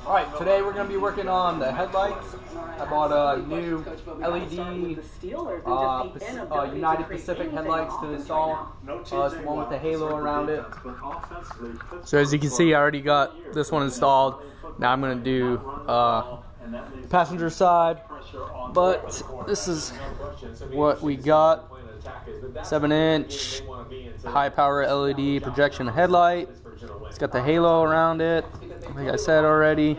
Alright, today we're going to be working on the headlights. I bought a new LED United Pacific headlights to install. It's the one with the halo around it. So as you can see, I already got this one installed. Now I'm going to do passenger side. But this is what we got. 7-inch high power LED projection headlight. It's got the halo around it, like I said already.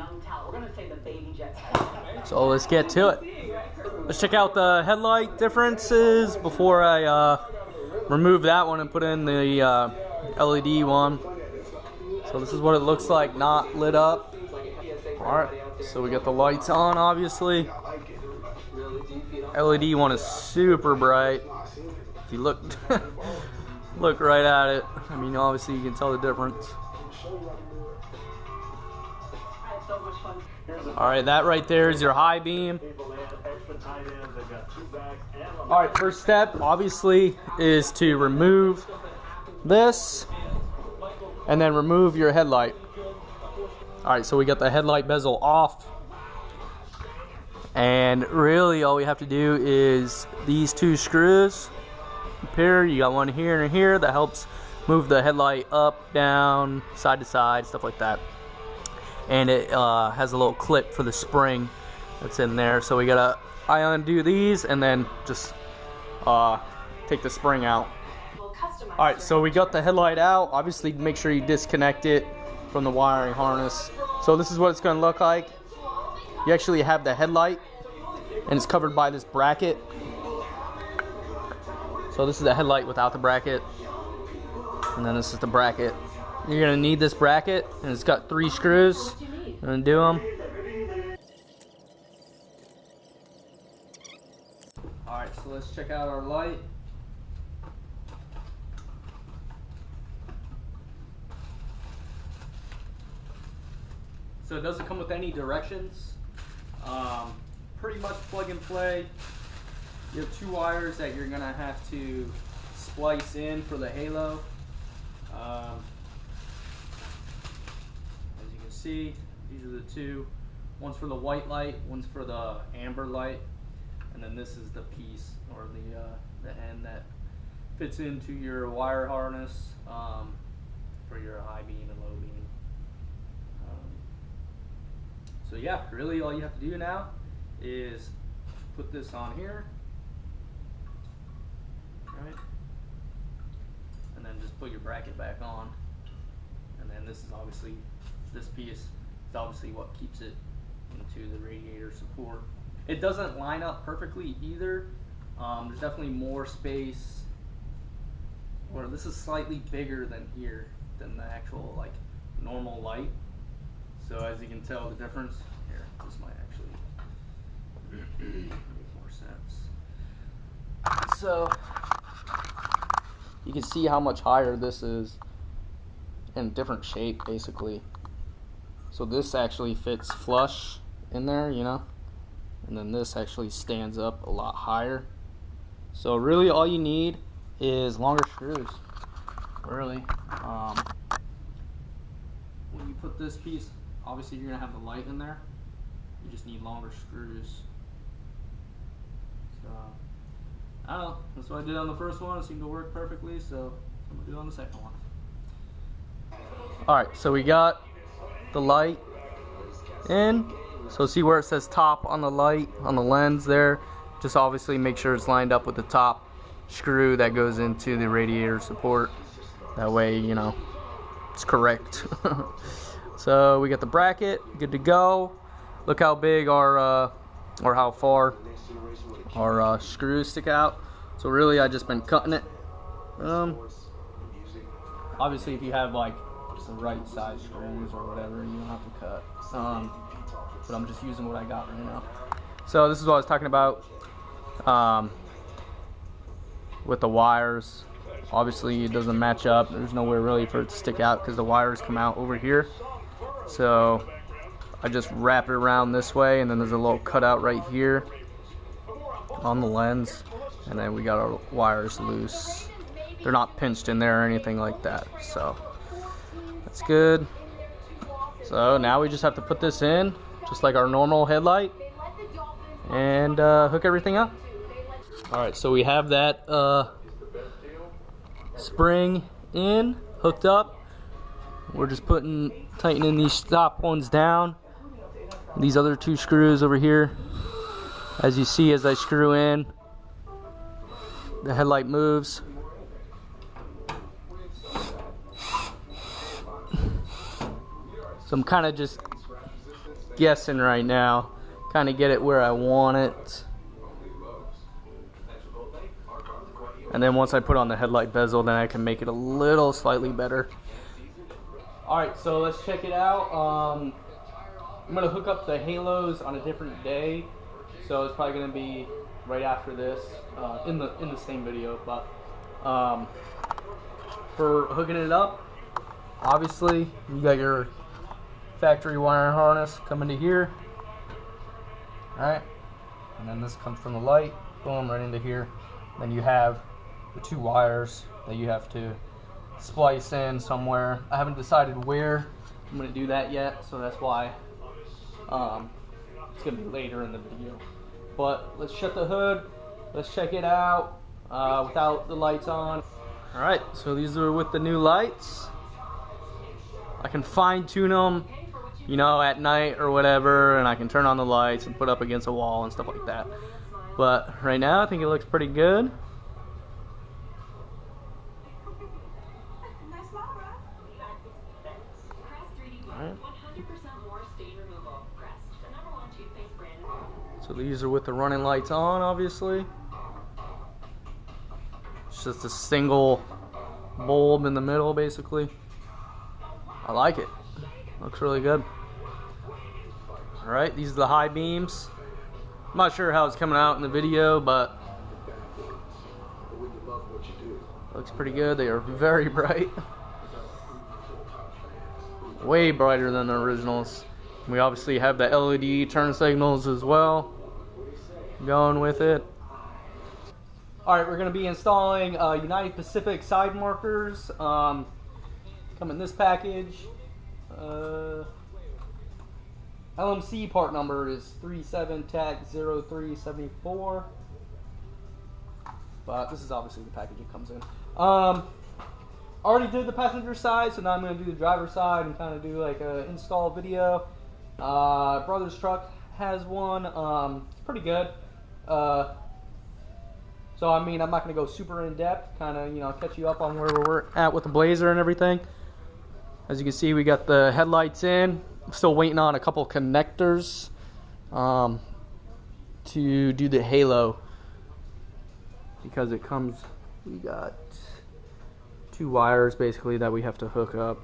So let's get to it. Let's check out the headlight differences before I remove that one and put in the LED one. So this is what it looks like, not lit up. Alright, so we got the lights on, obviously. LED one is super bright. If you look look right at it, I mean, obviously you can tell the difference. Alright, that right there is your high beam. Alright, first step obviously is to remove this and then remove your headlight. Alright, so we got the headlight bezel off. And really all we have to do is these two screws. Here, you got one here and here that helps move the headlight up, down, side to side, stuff like that. And it has a little clip for the spring that's in there. So we gotta undo these and then just take the spring out. Alright, so we got the headlight out. Obviously make sure you disconnect it from the wiring harness. So this is what it's gonna look like. You actually have the headlight and it's covered by this bracket. So this is the headlight without the bracket, and then this is the bracket. You're gonna need this bracket, and it's got 3 screws. I'm gonna do them. Alright, so let's check out our light. So it doesn't come with any directions. Pretty much plug and play. You have 2 wires that you're gonna have to splice in for the halo. As you can see, these are the 2. One's for the white light, one's for the amber light, and then this is the piece or the end that fits into your wire harness for your high beam and low beam. So yeah, really all you have to do now is put this on here. Right, and then just put your bracket back on, and then this is obviously, this piece is obviously what keeps it into the radiator support. It doesn't line up perfectly either. There's definitely more space, or this is slightly bigger than here than the actual like normal light. So as you can tell the difference here, this might actually make more sense. So you can see how much higher this is in different shape basically. So this actually fits flush in there, you know, and then this actually stands up a lot higher. So really all you need is longer screws, really. When you put this piece, obviously you're gonna have the light in there, you just need longer screws. So I don't know, that's what I did on the first one. It seemed to work perfectly, so I'm gonna do it on the second one. Alright, so we got the light in. So see where it says top on the light, on the lens there? Just obviously make sure it's lined up with the top screw that goes into the radiator support. That way, you know, it's correct. So we got the bracket, good to go. Look how big our, or how far our screws stick out. So really I just been cutting it. Obviously if you have like the right size screws or whatever, you don't have to cut. But I'm just using what I got right now. So this is what I was talking about with the wires. Obviously it doesn't match up. There's nowhere really for it to stick out because the wires come out over here. So I just wrap it around this way, and then there's a little cutout right here on the lens, and then we got our wires loose. They're not pinched in there or anything like that, so that's good. So now we just have to put this in, just like our normal headlight, and hook everything up. Alright, so we have that spring in, hooked up. We're just tightening these stop ones down. These other two screws over here, as you see as I screw in, the headlight moves. So I'm kind of just guessing right now, kind of get it where I want it. And then once I put on the headlight bezel, then I can make it a little slightly better. Alright, so let's check it out. I'm going to hook up the halos on a different day. So it's probably going to be right after this, in the same video. But for hooking it up, obviously you got your factory wire harness coming to here. Alright, and then this comes from the light, boom, right into here. Then you have the two wires that you have to splice in somewhere. I haven't decided where I'm going to do that yet, so that's why it's going to be later in the video. But let's shut the hood, let's check it out without the lights on. Alright, so these are with the new lights. I can fine tune them, you know, at night or whatever, and I can turn on the lights and put up against a wall and stuff like that. But right now I think it looks pretty good. Alright. So these are with the running lights on, obviously. It's just a single bulb in the middle, basically. I like it. Looks really good. Alright, these are the high beams. I'm not sure how it's coming out in the video, but looks pretty good. They are very bright. Way brighter than the originals. We obviously have the LED turn signals as well going with it. Alright, we're going to be installing United Pacific side markers. Come in this package. LMC part number is 37TAC0374. But this is obviously the package it comes in. Already did the passenger side, so now I'm going to do the driver side and kind of do like an install video. Brother's truck has one. It's pretty good. So I mean, I'm not going to go super in depth. Kind of, you know, catch you up on where we're at with the Blazer and everything. As you can see, we got the headlights in. I'm still waiting on a couple connectors to do the halo, because it comes, we got two wires basically that we have to hook up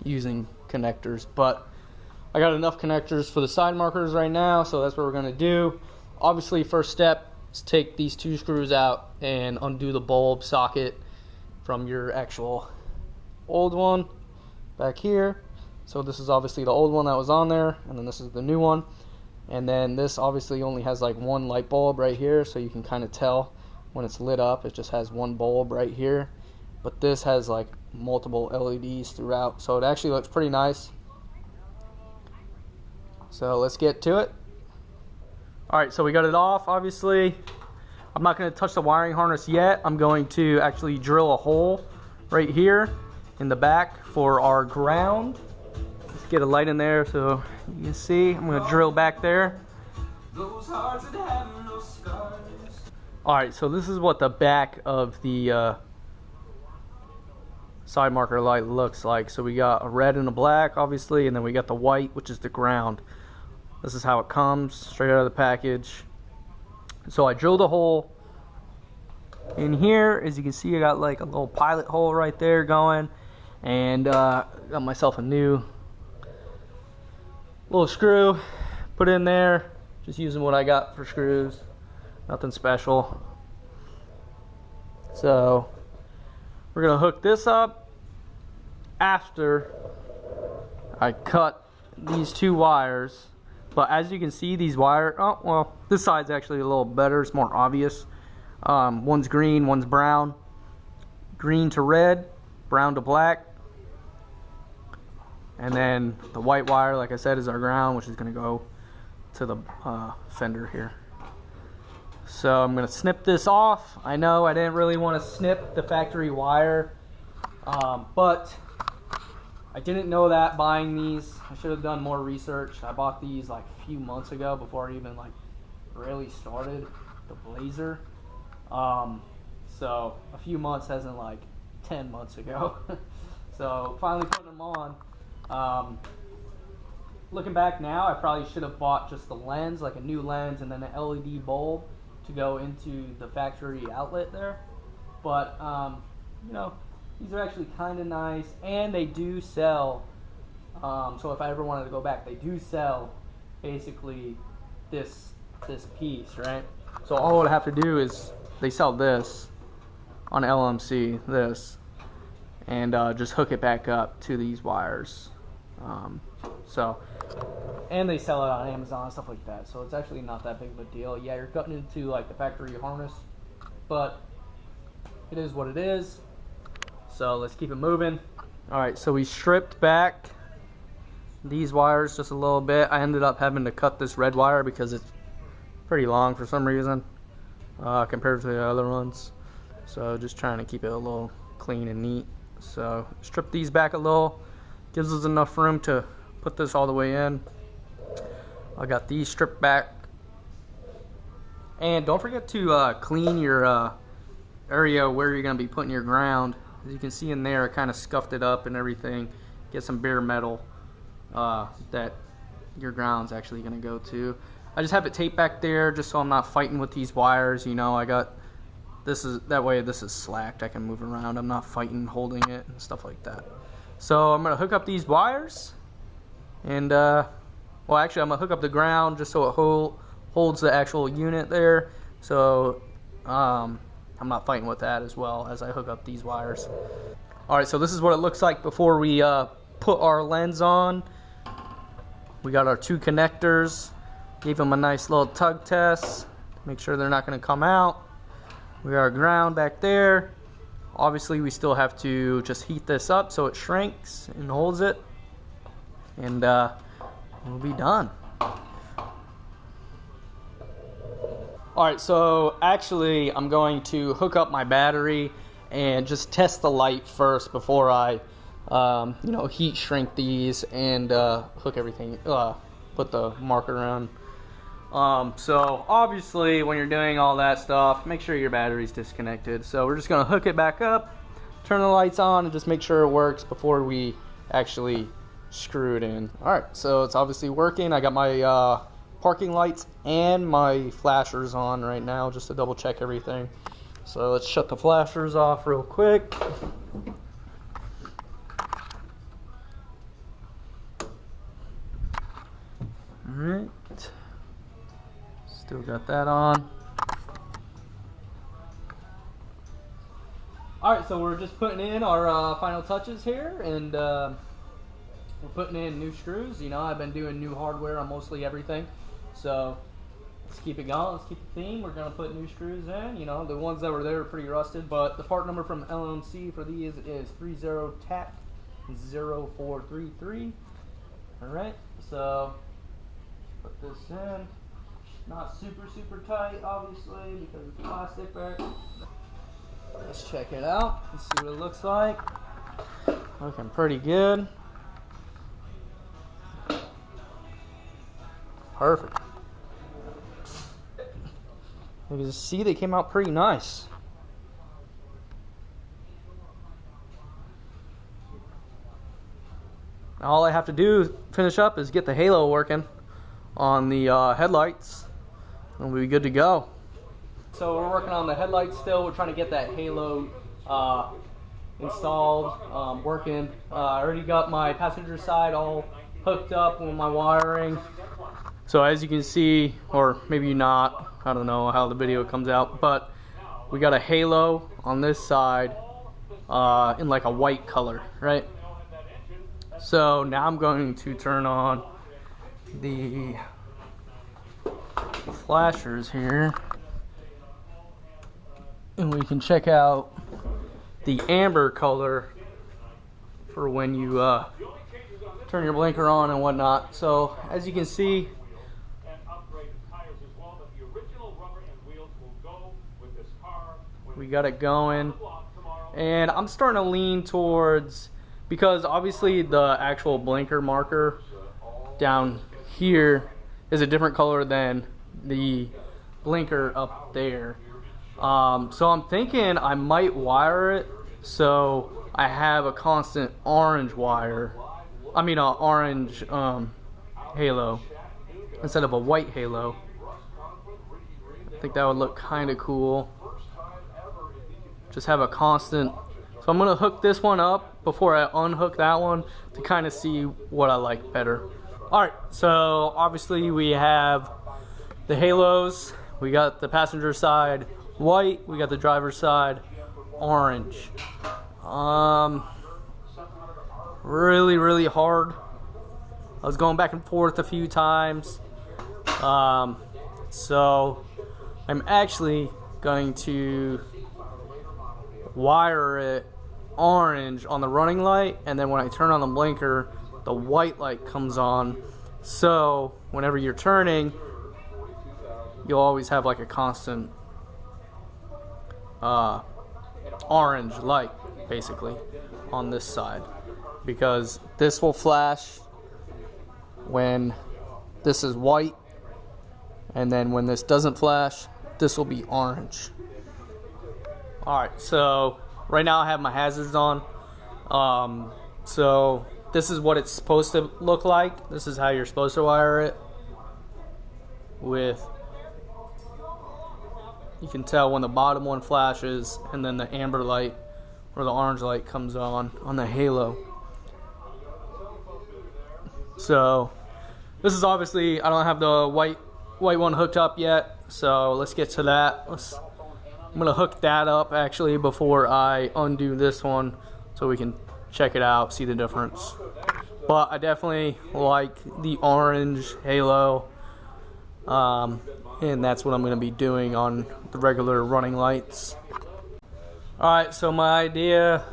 using connectors. But I got enough connectors for the side markers right now, so that's what we're going to do. Obviously, first step is take these two screws out and undo the bulb socket from your actual old one back here. So this is obviously the old one that was on there, and then this is the new one. And then this obviously only has like one light bulb right here, so you can kind of tell when it's lit up. It just has one bulb right here, but this has like multiple LEDs throughout, so it actually looks pretty nice. So let's get to it. Alright, so we got it off. Obviously I'm not going to touch the wiring harness yet. I'm going to actually drill a hole right here in the back for our ground. Let's get a light in there so you can see. I'm going to drill back there. Alright, so this is what the back of the side marker light looks like. So we got a red and a black, obviously, and then we got the white, which is the ground. This is how it comes straight out of the package. So I drilled a hole in here. As you can see, I got like a little pilot hole right there going, and got myself a new little screw put in there, just using what I got for screws, nothing special. So we're gonna hook this up after I cut these two wires. But as you can see, these wires, oh well, this side's actually a little better, it's more obvious. One's green, one's brown. Green to red, brown to black. And then the white wire, like I said, is our ground, which is going to go to the fender here. So I'm going to snip this off. I know I didn't really want to snip the factory wire, but I didn't know that buying these. I should have done more research. I bought these like a few months ago before I even like really started the Blazer. So a few months as in like 10 months ago. So finally putting them on. Looking back now, I probably should have bought just the lens, like a new lens, and then an LED bulb to go into the factory outlet there. But you know, these are actually kind of nice, and they do sell. So if I ever wanted to go back, they do sell basically this piece, right? So all I would have to do is they sell this on LMC, this, and just hook it back up to these wires. And they sell it on Amazon and stuff like that. So it's actually not that big of a deal. Yeah, you're cutting into like the factory harness, but it is what it is. So let's keep it moving. All right, so we stripped back these wires just a little bit. I ended up having to cut this red wire because it's pretty long for some reason compared to the other ones. So just trying to keep it a little clean and neat. So strip these back a little, gives us enough room to put this all the way in. I got these stripped back. And don't forget to clean your area where you're going to be putting your ground. As you can see in there, I kind of scuffed it up and everything. Get some bare metal that your ground's actually going to go to. I just have it taped back there just so I'm not fighting with these wires. You know, I got this is that way. This is slacked. I can move around. I'm not fighting holding it and stuff like that. So I'm going to hook up these wires, and well, actually I'm going to hook up the ground just so it holds the actual unit there. So I'm not fighting with that as well as I hook up these wires. Alright, so this is what it looks like before we put our lens on. We got our two connectors. Gave them a nice little tug test. Make sure they're not going to come out. We got our ground back there. Obviously we still have to just heat this up so it shrinks and holds it. And we'll be done. Alright, so actually I'm going to hook up my battery and just test the light first before I you know, heat shrink these and hook everything, put the marker on. So obviously when you're doing all that stuff, make sure your battery's disconnected. So we're just gonna hook it back up, turn the lights on, and just make sure it works before we actually screw it in. Alright, so it's obviously working. I got my parking lights and my flashers on right now just to double check everything. So let's shut the flashers off real quick. Alright, still got that on. Alright, so we're just putting in our final touches here, and we're putting in new screws. You know, I've been doing new hardware on mostly everything, so let's keep it going. Let's keep the theme. We're going to put new screws in. You know, the ones that were there are pretty rusted, but the part number from LMC for these is 30TAC0433. Alright, so put this in. Not super tight, obviously, because it's plastic back. Let's check it out. Let's see what it looks like. Looking pretty good. Perfect. You can see they came out pretty nice. All I have to do finish up is get the halo working on the headlights, and we'll be good to go. So we're working on the headlights still. We're trying to get that halo installed, working. I already got my passenger side all hooked up with my wiring. So as you can see, or maybe not, I don't know how the video comes out, but we got a halo on this side in like a white color, right? So now I'm going to turn on the flashers here, and we can check out the amber color for when you turn your blinker on and whatnot. So as you can see, we got it going, and I'm starting to lean towards, because obviously the actual blinker marker down here is a different color than the blinker up there. So I'm thinking I might wire it so I have a constant orange wire. I mean orange halo instead of a white halo. I think that would look kind of cool. Just have a constant. So I'm gonna hook this one up before I unhook that one to kind of see what I like better. Alright, so obviously we have the halos. We got the passenger side white, we got the driver's side orange. Really hard. I was going back and forth a few times. So I'm actually going to wire it orange on the running light, and then when I turn on the blinker, the white light comes on. So whenever you're turning, you'll always have like a constant orange light basically on this side, because this will flash when this is white, and then when this doesn't flash, this will be orange. Alright, so right now I have my hazards on. So this is what it's supposed to look like. This is how you're supposed to wire it. You can tell when the bottom one flashes and then the amber light or the orange light comes on the halo. So this is obviously, I don't have the white one hooked up yet, so let's get to that. I'm gonna hook that up actually before I undo this one so we can check it out, see the difference. But I definitely like the orange halo, and that's what I'm gonna be doing on the regular running lights. Alright, so my idea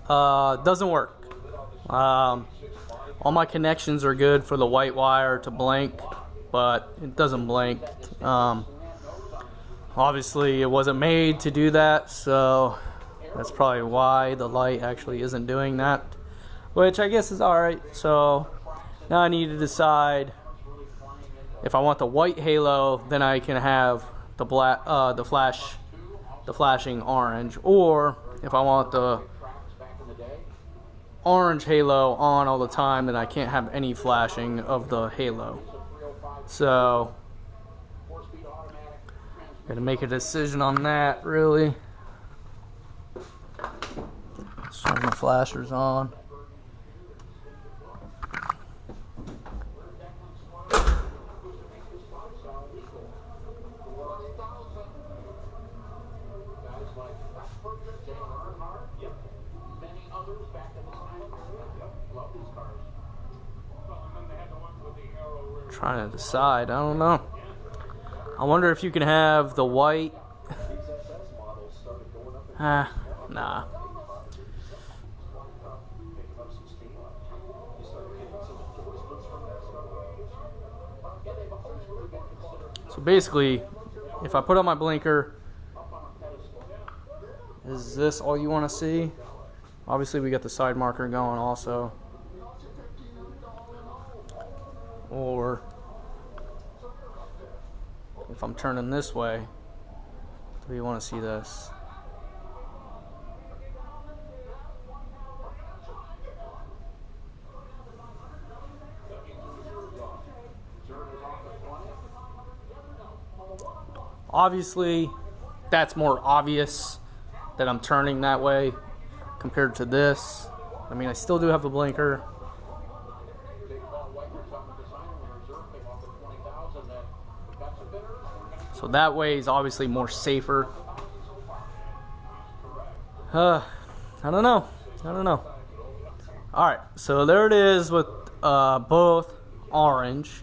doesn't work. All my connections are good for the white wire to blink, but it doesn't blink. Obviously it wasn't made to do that, so that's probably why the light actually isn't doing that, which I guess is alright. So now I need to decide if I want the white halo, then I can have the black, the flashing orange, or if I want the orange halo on all the time, then I can't have any flashing of the halo. So gotta make a decision on that, really. Turn the flashers on. Trying to decide, I don't know. I wonder if you can have the white. Nah. So basically, if I put on my blinker, is this all you want to see? Obviously we got the side marker going also. Or if I'm turning this way, do you want to see this? Obviously, that's more obvious that I'm turning that way compared to this. I mean, I still do have the blinker. So that way is obviously more safer. I don't know. Alright, so there it is with both orange.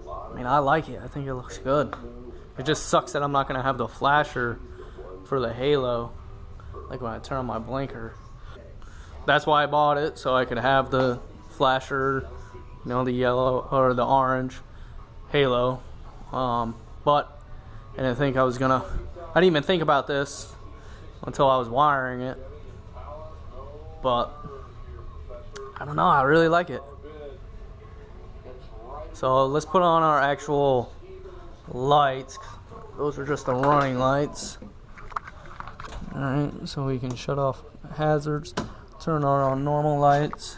I mean, I like it. I think it looks good. It just sucks that I'm not going to have the flasher for the halo. like when I turn on my blinker. That's why I bought it, so I could have the flasher, you know, the yellow or the orange halo. But I didn't think I was gonna, I didn't even think about this until I was wiring it. But I don't know, I really like it. So let's put on our actual lights. Those are just the running lights. Alright, so we can shut off hazards, turn on our normal lights.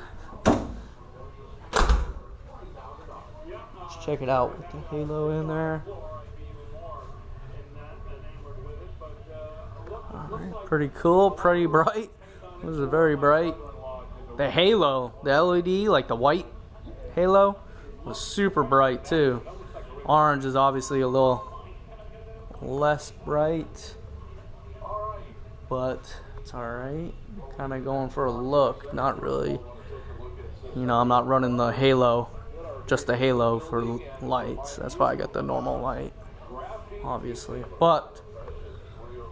Let's check it out with the halo in there. Alright, pretty cool, pretty bright. This is very bright. The halo, the LED, like the white halo, was super bright too. Orange is obviously a little less bright, but it's alright. Kind of going for a look, not really. You know, I'm not running the halo, just the halo for lights. That's why I got the normal light, obviously. But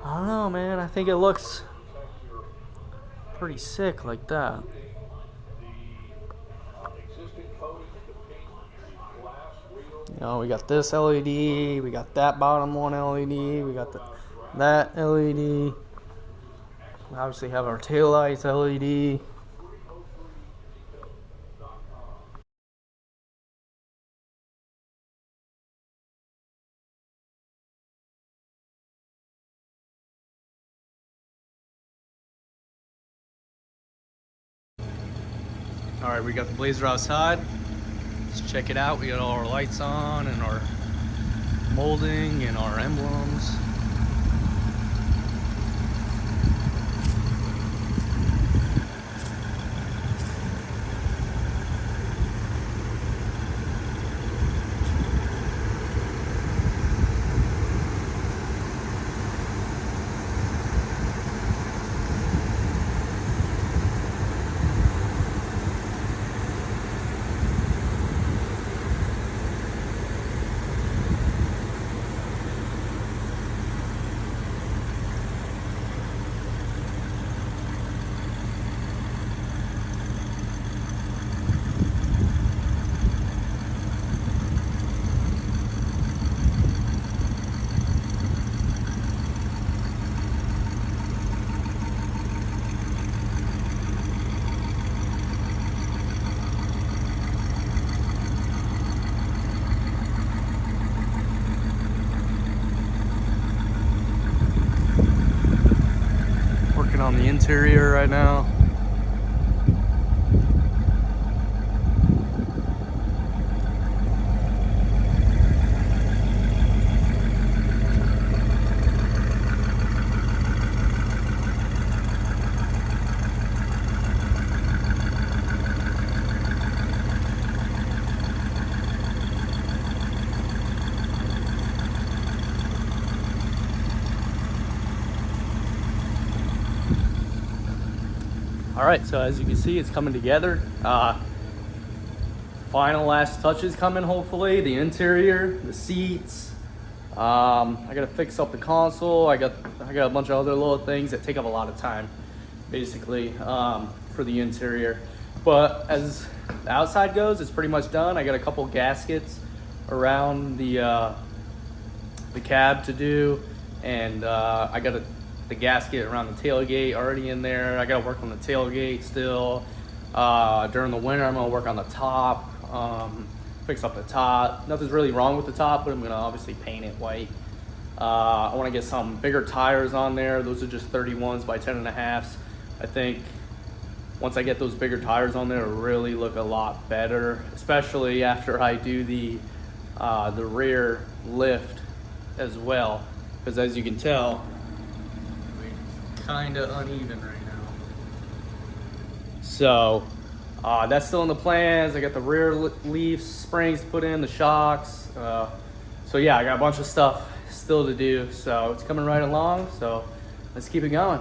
I don't know, man. I think it looks pretty sick like that. You know, we got this LED, we got that bottom one LED, we got that LED. We obviously have our taillights LED. All right, we got the Blazer outside. Let's check it out. We got all our lights on and our molding and our emblems. On the interior right now. All right, so as you can see, it's coming together. Final last touches coming, hopefully. The interior, the seats. I gotta fix up the console. I got a bunch of other little things that take up a lot of time, basically, for the interior. But as the outside goes, it's pretty much done. I got a couple gaskets around the cab to do, and I got the gasket around the tailgate already in there. I gotta work on the tailgate still. During the winter, I'm gonna work on the top, fix up the top. Nothing's really wrong with the top, but I'm gonna obviously paint it white. I wanna get some bigger tires on there. Those are just 31s by 10.5s. I think once I get those bigger tires on there, it'll really look a lot better, especially after I do the rear lift as well, because as you can tell, kind of uneven right now. So that's still in the plans. I got the rear leaf springs put in, the shocks. So yeah, I got a bunch of stuff still to do. So it's coming right along. So let's keep it going.